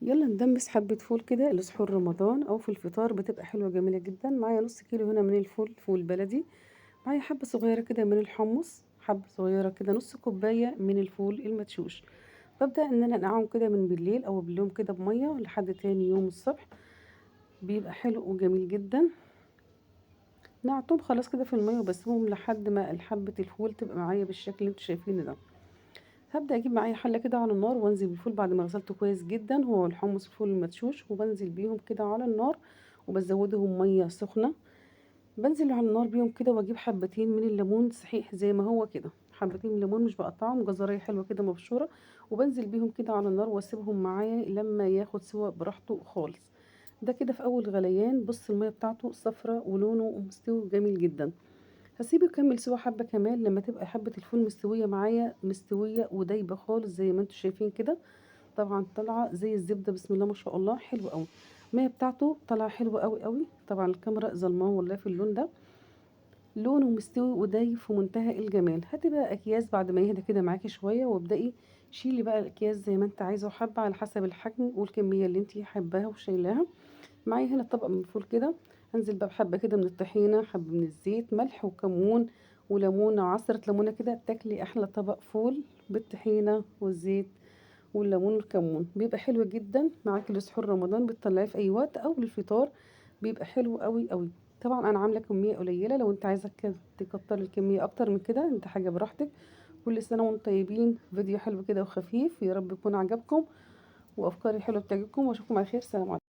يلا ندمس حبة فول كده لسحور رمضان او في الفطار، بتبقى حلوة جميلة جدا. معايا نص كيلو هنا من الفول، فول بلدي. معايا حبة صغيرة كده من الحمص، حبة صغيرة كده، نص كوباية من الفول المدشوش. ببدأ ان انا انقعهم كده من بالليل او باليوم كده بمية لحد تاني يوم الصبح. بيبقى حلو وجميل جدا. نقعتهم خلاص كده في المية وبسيبهم لحد ما حبة الفول تبقى معايا بالشكل اللي انتوا شايفينه ده. هبدأ اجيب معايا حلة كده على النار وانزل بالفول بعد ما غسلته كويس جدا، هو الحمص الفول المدشوش، وبنزل بيهم كده على النار وبزودهم مية سخنة. بنزل على النار بيهم كده واجيب حبتين من الليمون صحيح زي ما هو كده، حبتين من الليمون مش بقطعهم، جزرية حلوة كده مبشورة. وبنزل بيهم كده على النار واسيبهم معايا لما ياخد سوا براحته خالص. ده كده في اول غليان. بص المية بتاعته صفرة ولونه مستوي جميل جدا. هسيبه يكمل سوا حبة كمان لما تبقى حبة الفول مستوية معايا، مستوية ودايبة خالص زي ما انتوا شايفين كده. طبعا طالعة زي الزبدة، بسم الله ما شاء الله، حلو قوي. المية بتاعته طالعة حلوة قوي قوي. طبعا الكاميرا ظلماه والله في اللون ده. لونه مستوي ودايب في منتهى الجمال. هاتي بقى اكياس بعد ما يهدى كده معاكي شوية، وابدأي شيلي بقى الاكياس زي ما انت عايزة، وحبة على حسب الحجم والكمية اللي انت حباها وشايلاها. معايا هنا طبق من الفول كده. هنزل بقى بحبة كده من الطحينة، حبة من الزيت، ملح وكمون وليمون، عصرة ليمونة كده، تاكلي أحلى طبق فول بالطحينة والزيت والليمون والكمون. بيبقى حلو جدا معاكي لسحور رمضان، بتطلعيه في أي وقت أو للفطار. بيبقى حلو قوي قوي. طبعا أنا عاملة كمية قليلة، لو أنت عايزة تكتر الكمية أكتر من كده أنت حاجة براحتك. كل سنة وانتم طيبين. فيديو حلو كده وخفيف، يا رب يكون عجبكم وأفكاري حلوة بتعجبكم، وأشوفكم على خير. سلام عليكم.